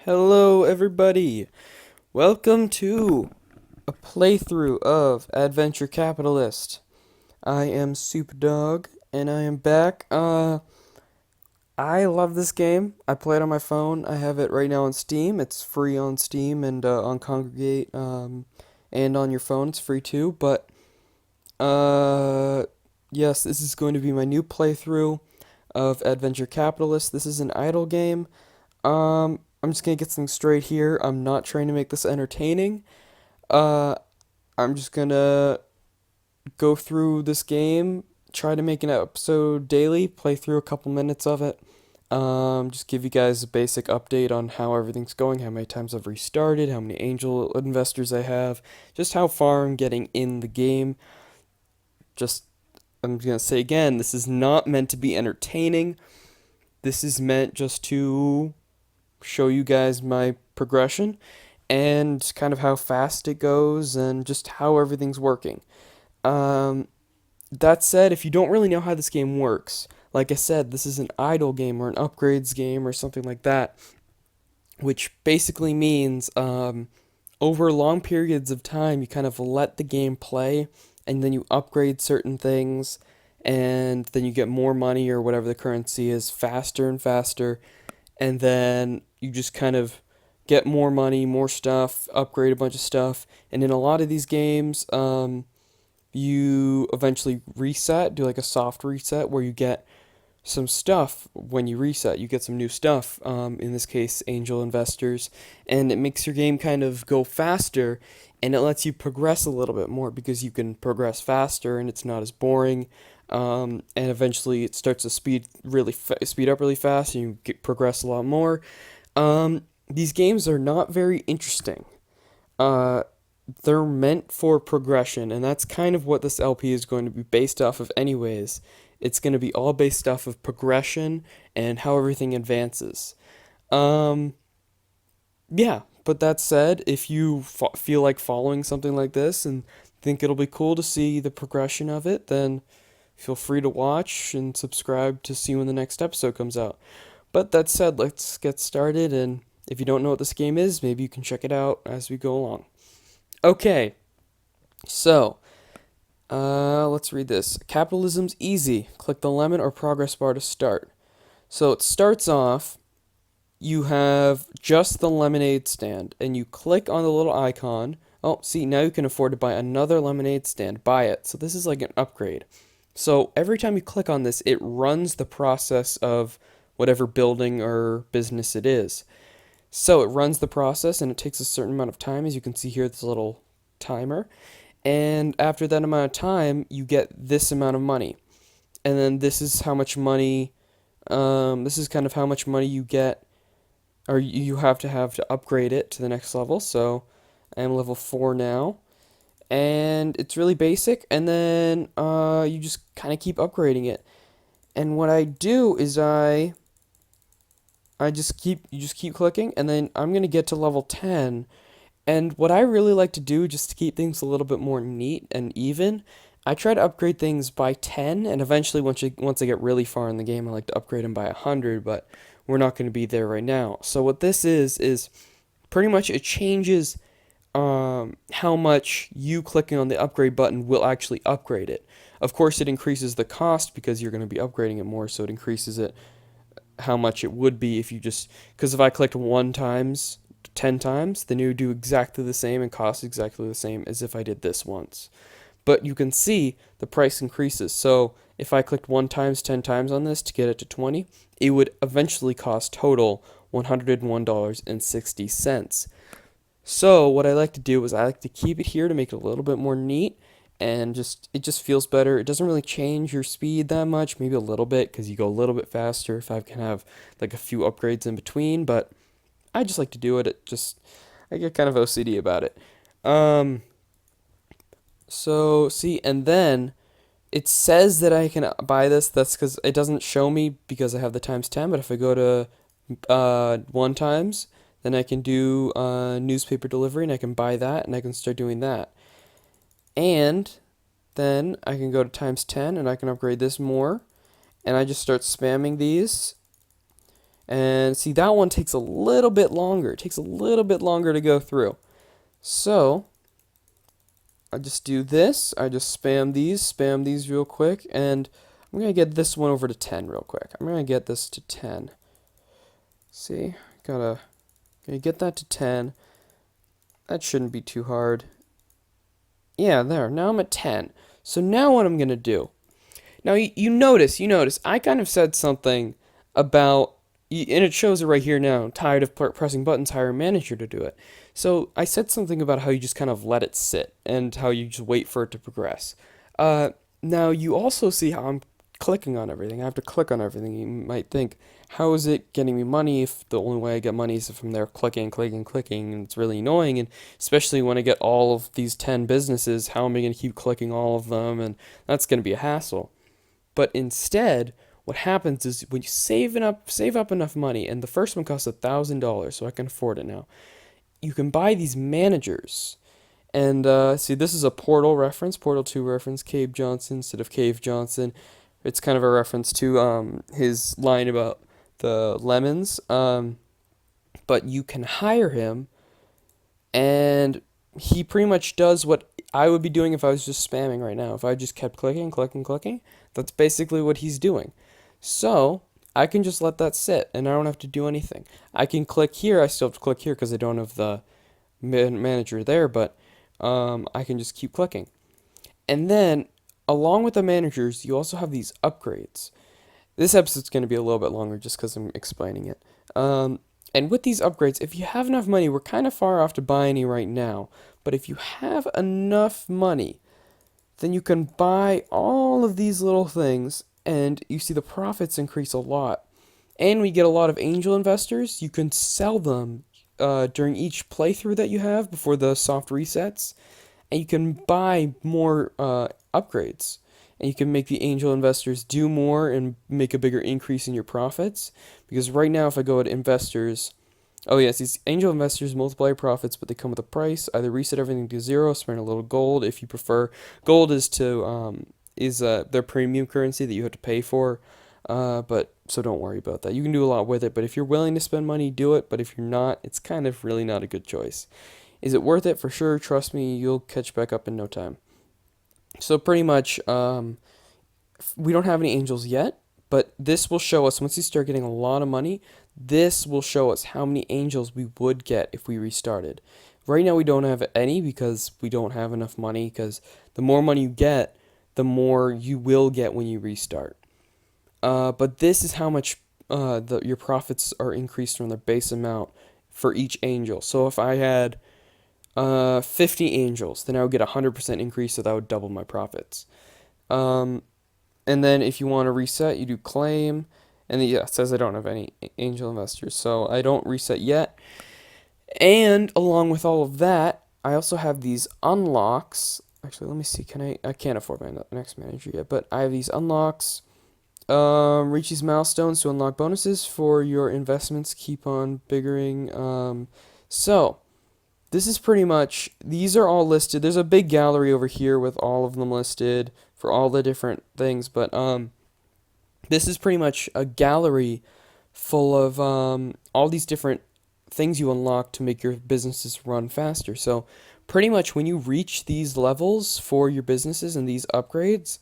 Hello, everybody. Welcome to a playthrough of Adventure Capitalist. I am Cooppe Dawge, and I am back. I love this game. I play it on my phone. I have it right now on Steam. It's free on Steam and on Congregate, and on your phone. It's free too. But uh, yes, this is going to be my new playthrough of Adventure Capitalist. This is an idle game. I'm just gonna get something straight here. I'm not trying to make this entertaining. Uh, I'm just gonna go through this game, try to make an episode daily, play through a couple minutes of it. Just give you guys a basic update on how everything's going, how many times I've restarted, how many angel investors I have, just how far I'm getting in the game. Just, I'm gonna say again, this is not meant to be entertaining. This is meant just to show you guys my progression and kind of how fast it goes and just how everything's working. Um, that said, if you don't really know how this game works, like I said, this is an idle game or an upgrades game or something like that, which basically means over long periods of time, you kind of let the game play and then you upgrade certain things and then you get more money or whatever the currency is faster and faster, and then you just kind of get more money, more stuff, upgrade a bunch of stuff, and in a lot of these games, you eventually reset, do like a soft reset where you get some stuff when you reset. You get some new stuff, in this case, angel investors, and it makes your game kind of go faster and it lets you progress a little bit more because you can progress faster and it's not as boring. And eventually it starts to speed up really fast and progress a lot more. These games are not very interesting. Uh, they're meant for progression, and that's kind of what this LP is going to be based off of, anyways. It's going to be all based off of progression and how everything advances. Um, yeah, but that said, if you feel like following something like this and think it'll be cool to see the progression of it, then feel free to watch and subscribe to see when the next episode comes out. But that said, let's get started, and if you don't know what this game is, maybe you can check it out as we go along. Okay, so let's read this. Capitalism's easy. Click the lemon or progress bar to start. So it starts off, you have just the lemonade stand, and you click on the little icon. Oh, see, now you can afford to buy another lemonade stand. Buy it. So this is like an upgrade. So every time you click on this, it runs the process of whatever building or business it is. So it runs the process and it takes a certain amount of time. As you can see here, this little timer. And after that amount of time, you get this amount of money. And then this is how much money, this is kind of how much money you get, or you have to upgrade it to the next level. So I am level 4 now. And it's really basic. And then you just kind of keep upgrading it. And what I do is you just keep clicking, and then I'm gonna get to level 10. And what I really like to do, just to keep things a little bit more neat and even, I try to upgrade things by 10, and eventually once I get really far in the game, I like to upgrade them by 100, but we're not going to be there right now. So what this is pretty much it changes how much you clicking on the upgrade button will actually upgrade it. Of course, it increases the cost because you're going to be upgrading it more, so it increases it how much it would be if you just, because if I clicked 10 times, then it would do exactly the same and cost exactly the same as if I did this once. But you can see the price increases. So if I clicked 10 times on this to get it to 20, it would eventually cost total $101.60. So what I like to do is I like to keep it here to make it a little bit more neat, and it just feels better. It doesn't really change your speed that much, maybe a little bit because you go a little bit faster if I can have like a few upgrades in between, but I just like to do it. I get kind of OCD about it. Um, so see, and then it says that I can buy this. That's because it doesn't show me because I have the times 10. But if I go to 1 times, then I can do newspaper delivery and I can buy that and I can start doing that. And then I can go to times 10 and I can upgrade this more. And I just start spamming these. And see, that one takes a little bit longer. It takes a little bit longer to go through. So I just do this. I just spam these real quick, and I'm gonna get this one over to 10 real quick. I'm gonna get this to 10. See, gotta get that to 10. That shouldn't be too hard. Yeah, there. Now I'm at 10. So now what I'm gonna do? Now you notice, I kind of said something about, and it shows it right here now. Tired of pressing buttons, hire a manager to do it. So I said something about how you just kind of let it sit and how you just wait for it to progress. Uh, Now you also see how I'm clicking on everything. I have to click on everything. You might think, how is it getting me money if the only way I get money is if I'm there clicking, clicking, clicking, and it's really annoying. And especially when I get all of these 10 businesses, how am I going to keep clicking all of them? And that's going to be a hassle. But instead, what happens is when you save up enough money, and the first one costs $1,000, so I can afford it now. You can buy these managers, and see, this is a Portal reference, Portal 2 reference, Cave Johnson instead of Cave Johnson. It's kind of a reference to his line about the lemons. But you can hire him, and he pretty much does what I would be doing if I was just spamming right now. If I just kept clicking, clicking, clicking, that's basically what he's doing. So I can just let that sit, and I don't have to do anything. I can click here. I still have to click here because I don't have the manager there, but I can just keep clicking. And then, along with the managers, you also have these upgrades. This episode's going to be a little bit longer just because I'm explaining it. And with these upgrades, if you have enough money, we're kind of far off to buy any right now. But if you have enough money, then you can buy all of these little things, and you see the profits increase a lot. And we get a lot of angel investors. You can sell them during each playthrough that you have before the soft resets, and you can buy more upgrades. And you can make the angel investors do more and make a bigger increase in your profits. Because right now, if I go at investors, oh yes, these angel investors multiply your profits, but they come with a price. Either reset everything to zero, spend a little gold if you prefer. Gold is their premium currency that you have to pay for. But so don't worry about that. You can do a lot with it, but if you're willing to spend money, do it. But if you're not, it's kind of really not a good choice. Is it worth it? For sure. Trust me, you'll catch back up in no time. So pretty much, we don't have any angels yet, but this will show us once you start getting a lot of money. This will show us how many angels we would get if we restarted. Right now we don't have any because we don't have enough money. Because the more money you get, the more you will get when you restart. But this is how much your profits are increased from their base amount for each angel. So if I had 50 angels, then I would get a 100% increase, so that would double my profits. And then if you want to reset, you do claim, and yeah, it says I don't have any angel investors, so I don't reset yet. And along with all of that, I also have these unlocks. Actually, let me see. I can't afford my next manager yet, but I have these unlocks. Reach these milestones to unlock bonuses for your investments. Keep on biggering. So this is pretty much, these are all listed. There's a big gallery over here with all of them listed for all the different things, but this is pretty much a gallery full of all these different things you unlock to make your businesses run faster. So pretty much when you reach these levels for your businesses and these upgrades,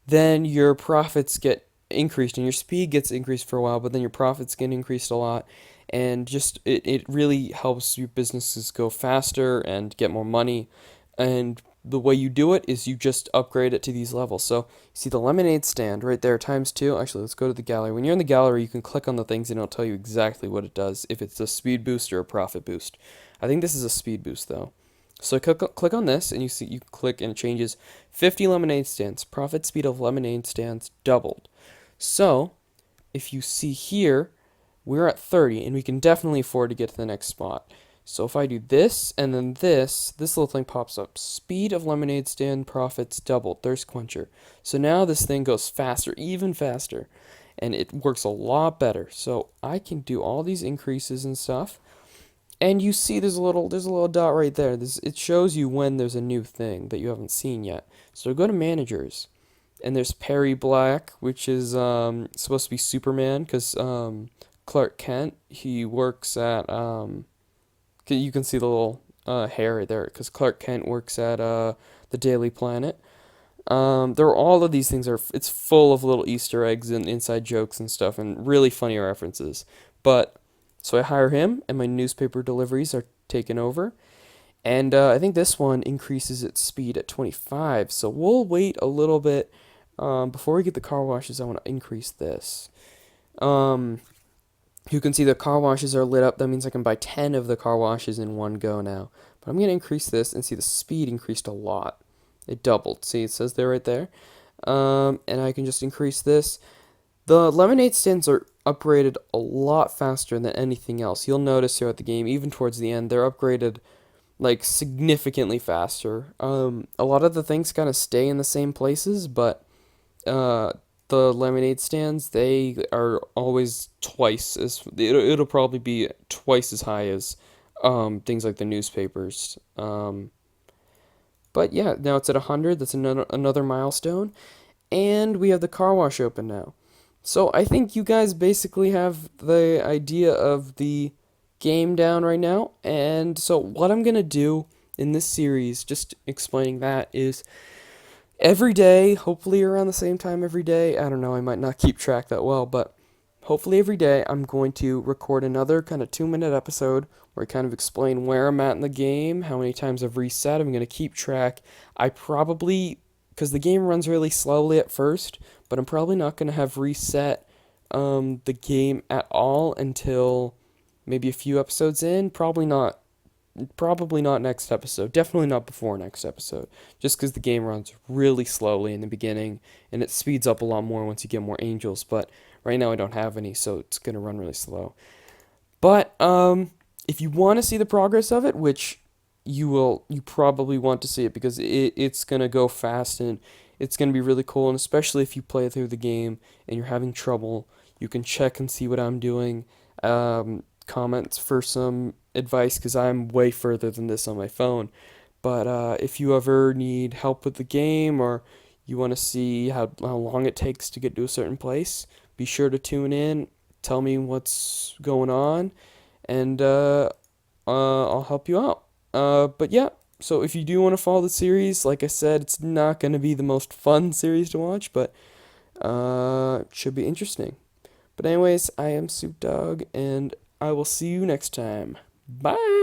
then your profits get increased and your speed gets increased for a while, but then your profits get increased a lot. And just it really helps your businesses go faster and get more money. And the way you do it is you just upgrade it to these levels. So you see the lemonade stand right there ×2. Actually, let's go to the gallery. When you're in the gallery, you can click on the things and it'll tell you exactly what it does, if it's a speed boost or a profit boost. I think this is a speed boost though. So click on this, and you click and it changes 50 lemonade stands. Profit speed of lemonade stands doubled. So if you see here, we're at 30, and we can definitely afford to get to the next spot. So if I do this, and then this little thing pops up. Speed of lemonade stand profits doubled. Thirst quencher. So now this thing goes faster, even faster, and it works a lot better. So I can do all these increases and stuff. And you see there's a little dot right there. It shows you when there's a new thing that you haven't seen yet. So go to managers, and there's Perry Black, which is supposed to be Superman, because Clark Kent. He works at you can see the little hair right there because Clark Kent works at the Daily Planet. There are all of these things are it's full of little Easter eggs and inside jokes and stuff and really funny references. But so I hire him, and my newspaper deliveries are taken over. And I think this one increases its speed at 25. So we'll wait a little bit before we get the car washes. I want to increase this. Um, you can see the car washes are lit up. That means I can buy 10 of the car washes in one go now. But I'm going to increase this and see the speed increased a lot. It doubled. See, it says there right there. And I can just increase this. The lemonade stands are upgraded a lot faster than anything else. You'll notice throughout the game, even towards the end, they're upgraded like significantly faster. A lot of the things kind of stay in the same places, but uh, the lemonade stands they are always twice as it'll probably be twice as high as things like the newspapers. But yeah, now it's at 100. That's another milestone, and we have the car wash open now. So I think you guys basically have the idea of the game down right now. And so what I'm gonna do in this series, just explaining that, is every day, hopefully around the same time every day. I don't know, I might not keep track that well, but hopefully every day I'm going to record another kind of 2 minute episode where I kind of explain where I'm at in the game, how many times I've reset. I'm going to keep track. I probably, because the game runs really slowly at first, but I'm probably not going to have reset the game at all until maybe a few episodes in. Probably not next episode. Definitely not before next episode. Just because the game runs really slowly in the beginning, and it speeds up a lot more once you get more angels. But right now I don't have any, so it's gonna run really slow. But if you want to see the progress of it, which you probably want to see it because it's gonna go fast and it's gonna be really cool. And especially if you play through the game and you're having trouble, you can check and see what I'm doing. Comments for some advice because I'm way further than this on my phone. But if you ever need help with the game or you want to see how long it takes to get to a certain place, be sure to tune in. Tell me what's going on, and I'll help you out. But yeah, so if you do want to follow the series, like I said, it's not going to be the most fun series to watch, but it should be interesting. But anyways, I am Soup Dog, and I will see you next time. Bye!